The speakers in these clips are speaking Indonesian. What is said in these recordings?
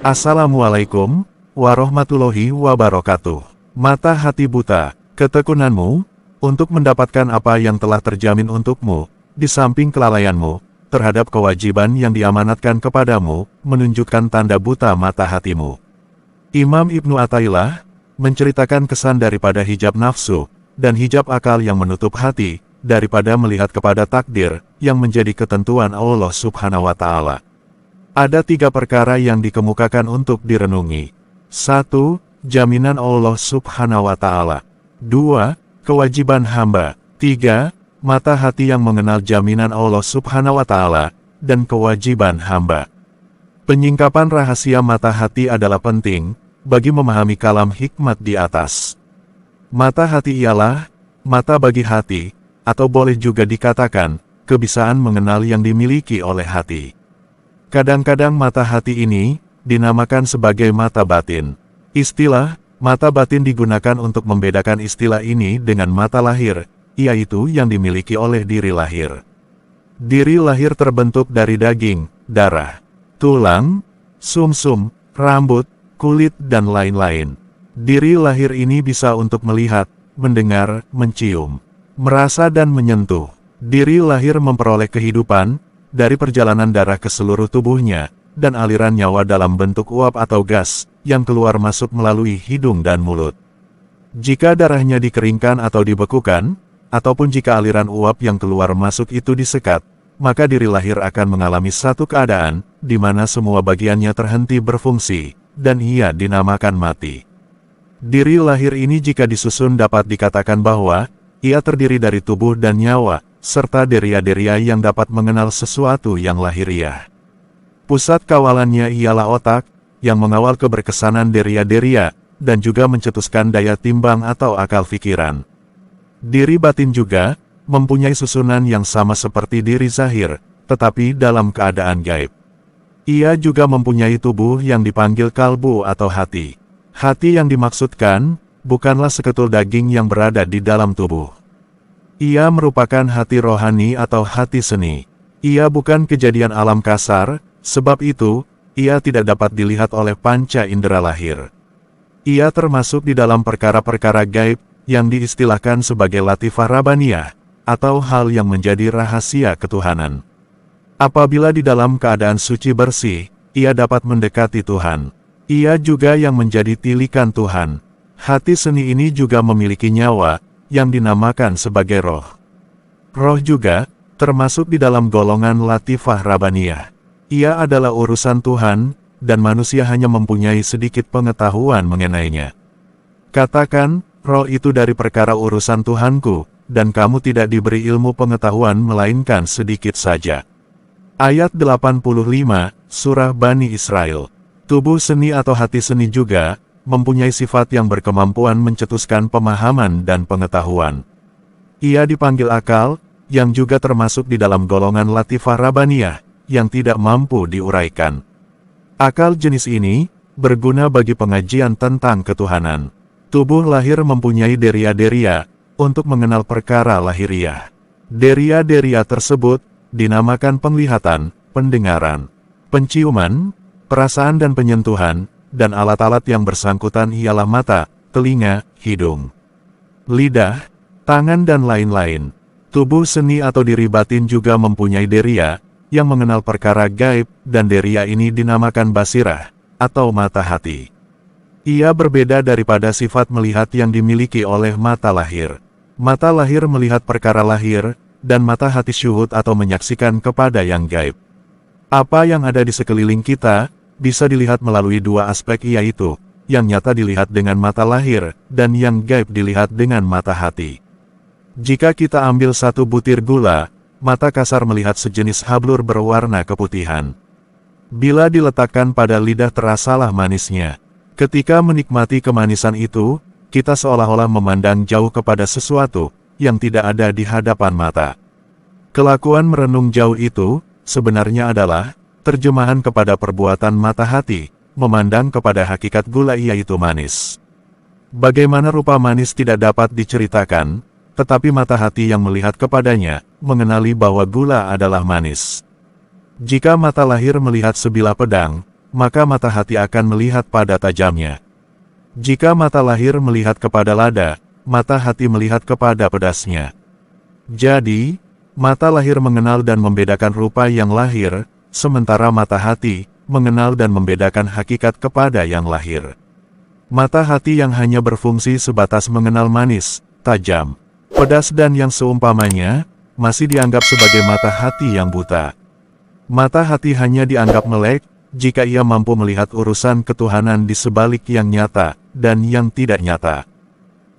Assalamualaikum warahmatullahi wabarakatuh. Mata hati buta, ketekunanmu, untuk mendapatkan apa yang telah terjamin untukmu, di samping kelalaianmu, terhadap kewajiban yang diamanatkan kepadamu, menunjukkan tanda buta mata hatimu. Imam Ibnu Athaillah menceritakan kesan daripada hijab nafsu, dan hijab akal yang menutup hati, daripada melihat kepada takdir, yang menjadi ketentuan Allah Subhanahu wa Ta'ala. Ada 3 perkara yang dikemukakan untuk direnungi. 1. Jaminan Allah Subhanahu wa Ta'ala. 2. Kewajiban hamba. 3. Mata hati yang mengenal jaminan Allah Subhanahu wa Ta'ala dan kewajiban hamba. Penyingkapan rahasia mata hati adalah penting bagi memahami kalam hikmat di atas. Mata hati ialah mata bagi hati, atau boleh juga dikatakan kebisaan mengenal yang dimiliki oleh hati. Kadang-kadang mata hati ini dinamakan sebagai mata batin. Istilah mata batin digunakan untuk membedakan istilah ini dengan mata lahir, yaitu yang dimiliki oleh diri lahir. Diri lahir terbentuk dari daging, darah, tulang, sumsum, rambut, kulit, dan lain-lain. Diri lahir ini bisa untuk melihat, mendengar, mencium, merasa, dan menyentuh. Diri lahir memperoleh kehidupan dari perjalanan darah ke seluruh tubuhnya, dan aliran nyawa dalam bentuk uap atau gas, yang keluar masuk melalui hidung dan mulut. Jika darahnya dikeringkan atau dibekukan, ataupun jika aliran uap yang keluar masuk itu disekat, maka diri lahir akan mengalami satu keadaan, di mana semua bagiannya terhenti berfungsi, dan ia dinamakan mati. Diri lahir ini jika disusun dapat dikatakan bahwa, ia terdiri dari tubuh dan nyawa, serta deria-deria yang dapat mengenal sesuatu yang lahiriah. Pusat kawalannya ialah otak, yang mengawal keberkesanan deria-deria, dan juga mencetuskan daya timbang atau akal pikiran. Diri batin juga mempunyai susunan yang sama seperti diri zahir, tetapi dalam keadaan gaib. Ia juga mempunyai tubuh yang dipanggil kalbu atau hati. Hati yang dimaksudkan bukanlah seketul daging yang berada di dalam tubuh. Ia merupakan hati rohani atau hati seni. Ia bukan kejadian alam kasar, sebab itu, ia tidak dapat dilihat oleh panca indera lahir. Ia termasuk di dalam perkara-perkara gaib, yang diistilahkan sebagai latifah rabbaniyah, atau hal yang menjadi rahasia ketuhanan. Apabila di dalam keadaan suci bersih, ia dapat mendekati Tuhan. Ia juga yang menjadi tilikan Tuhan. Hati seni ini juga memiliki nyawa, yang dinamakan sebagai roh. Roh juga termasuk di dalam golongan latifah rabbaniyah. Ia adalah urusan Tuhan, dan manusia hanya mempunyai sedikit pengetahuan mengenainya. Katakan, roh itu dari perkara urusan Tuhanku, dan kamu tidak diberi ilmu pengetahuan melainkan sedikit saja. Ayat 85, Surah Bani Israel. Tubuh seni atau hati seni juga mempunyai sifat yang berkemampuan mencetuskan pemahaman dan pengetahuan. Ia dipanggil akal, yang juga termasuk di dalam golongan latifah rabbaniyah, yang tidak mampu diuraikan. Akal jenis ini berguna bagi pengajian tentang ketuhanan. Tubuh lahir mempunyai deria-deria untuk mengenal perkara lahiriah. Deria-deria tersebut dinamakan penglihatan, pendengaran, penciuman, perasaan dan penyentuhan, dan alat-alat yang bersangkutan ialah mata, telinga, hidung, lidah, tangan, dan lain-lain. Tubuh seni atau diri batin juga mempunyai deria, yang mengenal perkara gaib, dan deria ini dinamakan basirah, atau mata hati. Ia berbeda daripada sifat melihat yang dimiliki oleh mata lahir. Mata lahir melihat perkara lahir, dan mata hati syuhud atau menyaksikan kepada yang gaib. Apa yang ada di sekeliling kita, bisa dilihat melalui 2 aspek, yaitu, yang nyata dilihat dengan mata lahir, dan yang gaib dilihat dengan mata hati. Jika kita ambil 1 butir gula, mata kasar melihat sejenis hablur berwarna keputihan. Bila diletakkan pada lidah terasalah manisnya. Ketika menikmati kemanisan itu, kita seolah-olah memandang jauh kepada sesuatu, yang tidak ada di hadapan mata. Kelakuan merenung jauh itu, sebenarnya adalah terjemahan kepada perbuatan mata hati, memandang kepada hakikat gula yaitu manis. Bagaimana rupa manis tidak dapat diceritakan, tetapi mata hati yang melihat kepadanya, mengenali bahwa gula adalah manis. Jika mata lahir melihat sebilah pedang, maka mata hati akan melihat pada tajamnya. Jika mata lahir melihat kepada lada, mata hati melihat kepada pedasnya. Jadi, mata lahir mengenal dan membedakan rupa yang lahir, sementara mata hati mengenal dan membedakan hakikat kepada yang lahir. Mata hati yang hanya berfungsi sebatas mengenal manis, tajam, pedas dan yang seumpamanya, masih dianggap sebagai mata hati yang buta. Mata hati hanya dianggap melek, jika ia mampu melihat urusan ketuhanan di sebalik yang nyata, dan yang tidak nyata.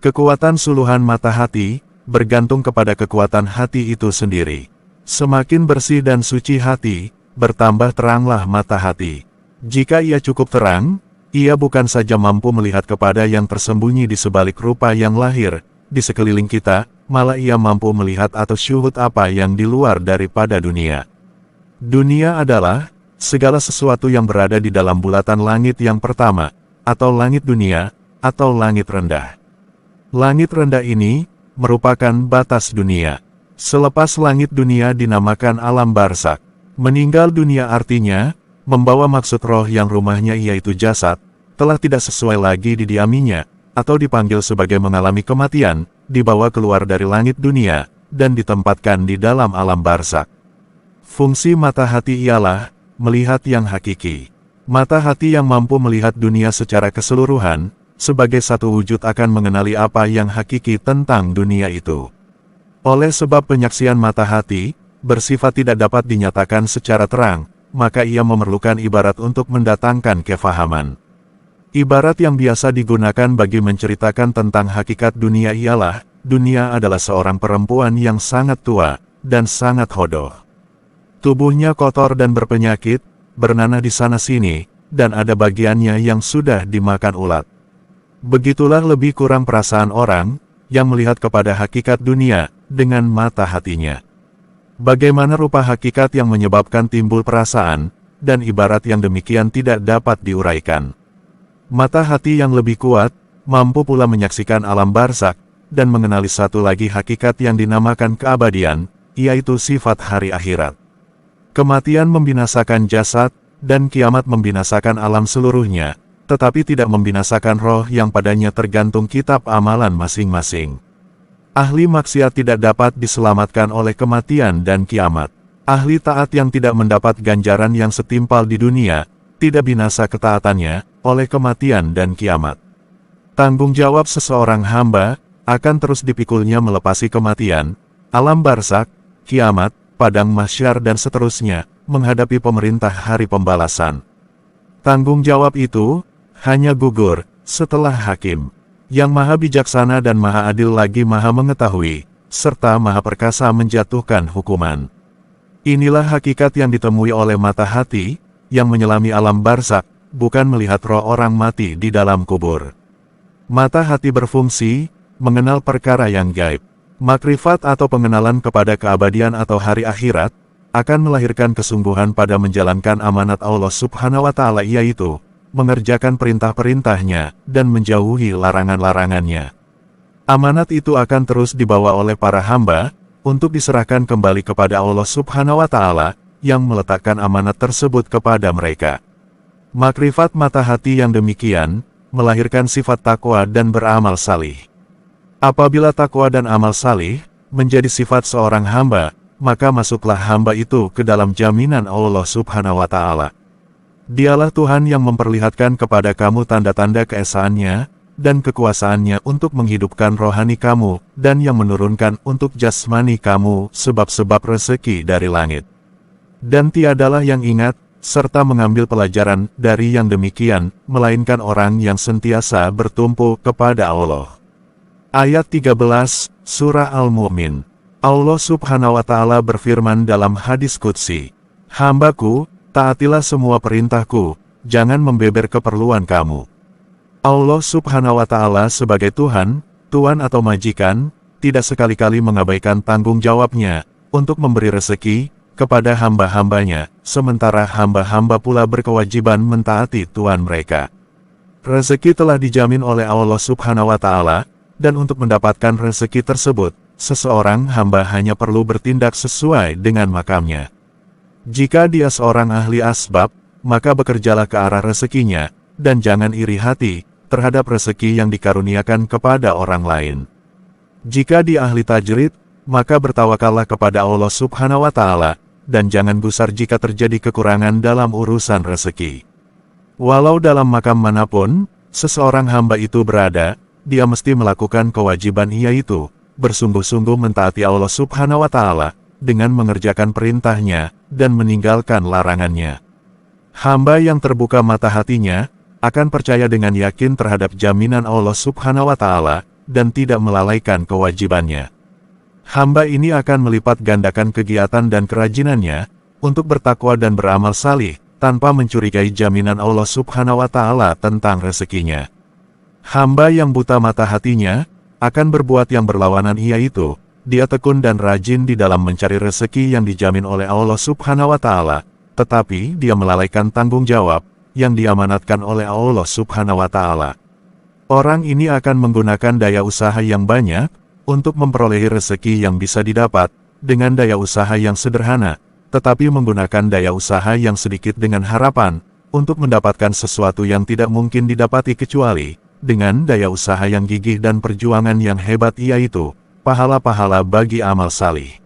Kekuatan suluhan mata hati, bergantung kepada kekuatan hati itu sendiri. Semakin bersih dan suci hati, bertambah teranglah mata hati. Jika ia cukup terang, ia bukan saja mampu melihat kepada yang tersembunyi di sebalik rupa yang lahir, di sekeliling kita, malah ia mampu melihat atau syuhud apa yang di luar daripada dunia. Dunia adalah segala sesuatu yang berada di dalam bulatan langit yang pertama, atau langit dunia, atau langit rendah. Langit rendah ini merupakan batas dunia. Selepas langit dunia dinamakan alam barzakh. Meninggal dunia artinya, membawa maksud roh yang rumahnya yaitu jasad, telah tidak sesuai lagi didiaminya, atau dipanggil sebagai mengalami kematian, dibawa keluar dari langit dunia, dan ditempatkan di dalam alam barzakh. Fungsi mata hati ialah melihat yang hakiki. Mata hati yang mampu melihat dunia secara keseluruhan, sebagai satu wujud akan mengenali apa yang hakiki tentang dunia itu. Oleh sebab penyaksian mata hati, bersifat tidak dapat dinyatakan secara terang, maka ia memerlukan ibarat untuk mendatangkan kefahaman. Ibarat yang biasa digunakan bagi menceritakan tentang hakikat dunia ialah, dunia adalah seorang perempuan yang sangat tua, dan sangat hodoh. Tubuhnya kotor dan berpenyakit, bernanah di sana-sini, dan ada bagiannya yang sudah dimakan ulat. Begitulah lebih kurang perasaan orang, yang melihat kepada hakikat dunia, dengan mata hatinya. Bagaimana rupa hakikat yang menyebabkan timbul perasaan, dan ibarat yang demikian tidak dapat diuraikan. Mata hati yang lebih kuat, mampu pula menyaksikan alam barzakh, dan mengenali satu lagi hakikat yang dinamakan keabadian, yaitu sifat hari akhirat. Kematian membinasakan jasad, dan kiamat membinasakan alam seluruhnya, tetapi tidak membinasakan roh yang padanya tergantung kitab amalan masing-masing. Ahli maksiat tidak dapat diselamatkan oleh kematian dan kiamat. Ahli taat yang tidak mendapat ganjaran yang setimpal di dunia, tidak binasa ketaatannya, oleh kematian dan kiamat. Tanggung jawab seseorang hamba, akan terus dipikulnya melepasi kematian, alam barzakh, kiamat, padang mahsyar dan seterusnya, menghadapi pemerintah hari pembalasan. Tanggung jawab itu, hanya gugur, setelah hakim, yang maha bijaksana dan maha adil lagi maha mengetahui, serta maha perkasa menjatuhkan hukuman. Inilah hakikat yang ditemui oleh mata hati, yang menyelami alam barzakh, bukan melihat roh orang mati di dalam kubur. Mata hati berfungsi, mengenal perkara yang gaib. Makrifat atau pengenalan kepada keabadian atau hari akhirat, akan melahirkan kesungguhan pada menjalankan amanat Allah Subhanahu wa Ta'ala, yaitu mengerjakan perintah-perintahnya, dan menjauhi larangan-larangannya. Amanat itu akan terus dibawa oleh para hamba, untuk diserahkan kembali kepada Allah Subhanahu wa Ta'ala, yang meletakkan amanat tersebut kepada mereka. Makrifat mata hati yang demikian, melahirkan sifat takwa dan beramal salih. Apabila takwa dan amal salih menjadi sifat seorang hamba, maka masuklah hamba itu ke dalam jaminan Allah Subhanahu wa Ta'ala. Dialah Tuhan yang memperlihatkan kepada kamu tanda-tanda keesaannya dan kekuasaannya untuk menghidupkan rohani kamu, dan yang menurunkan untuk jasmani kamu sebab-sebab rezeki dari langit. Dan tiadalah yang ingat, serta mengambil pelajaran dari yang demikian, melainkan orang yang sentiasa bertumpu kepada Allah. Ayat 13, Surah Al-Mu'min. Allah Subhanahu wa Ta'ala berfirman dalam hadis qudsi, "Hambaku, taatilah semua perintahku, jangan membeber keperluan kamu." Allah Subhanahu wa Ta'ala sebagai Tuhan, Tuan atau majikan, tidak sekali-kali mengabaikan tanggung jawabnya, untuk memberi rezeki kepada hamba-hambanya, sementara hamba-hamba pula berkewajiban mentaati Tuan mereka. Rezeki telah dijamin oleh Allah Subhanahu wa Ta'ala, dan untuk mendapatkan rezeki tersebut, seseorang hamba hanya perlu bertindak sesuai dengan makamnya. Jika dia seorang ahli asbab, maka bekerjalah ke arah rezekinya, dan jangan iri hati terhadap rezeki yang dikaruniakan kepada orang lain. Jika dia ahli tajrid, maka bertawakallah kepada Allah Subhanahu wa Ta'ala, dan jangan gusar jika terjadi kekurangan dalam urusan rezeki. Walau dalam makam manapun seseorang hamba itu berada, dia mesti melakukan kewajiban yaitu bersungguh-sungguh mentaati Allah Subhanahu wa Ta'ala dengan mengerjakan perintahnya dan meninggalkan larangannya. Hamba yang terbuka mata hatinya akan percaya dengan yakin terhadap jaminan Allah Subhanahu wa Ta'ala dan tidak melalaikan kewajibannya. Hamba ini akan melipat gandakan kegiatan dan kerajinannya untuk bertakwa dan beramal salih tanpa mencurigai jaminan Allah Subhanahu wa Ta'ala tentang rezekinya. Hamba yang buta mata hatinya akan berbuat yang berlawanan, yaitu dia tekun dan rajin di dalam mencari rezeki yang dijamin oleh Allah Subhanahu wa Ta'ala, tetapi dia melalaikan tanggung jawab yang diamanatkan oleh Allah Subhanahu wa Ta'ala. Orang ini akan menggunakan daya usaha yang banyak untuk memperoleh rezeki yang bisa didapat dengan daya usaha yang sederhana, tetapi menggunakan daya usaha yang sedikit dengan harapan untuk mendapatkan sesuatu yang tidak mungkin didapati kecuali dengan daya usaha yang gigih dan perjuangan yang hebat, yaitu pahala-pahala bagi amal salih.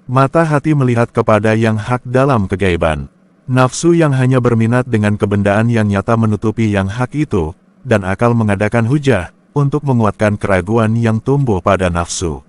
Mata hati melihat kepada yang hak dalam kegaiban. Nafsu yang hanya berminat dengan kebendaan yang nyata menutupi yang hak itu, dan akal mengadakan hujah untuk menguatkan keraguan yang tumbuh pada nafsu.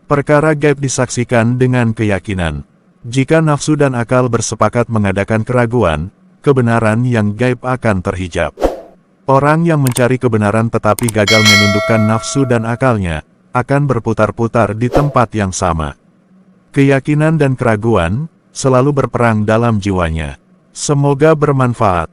Perkara gaib disaksikan dengan keyakinan. Jika nafsu dan akal bersepakat mengadakan keraguan, kebenaran yang gaib akan terhijab. Orang yang mencari kebenaran tetapi gagal menundukkan nafsu dan akalnya, akan berputar-putar di tempat yang sama. Keyakinan dan keraguan selalu berperang dalam jiwanya. Semoga bermanfaat.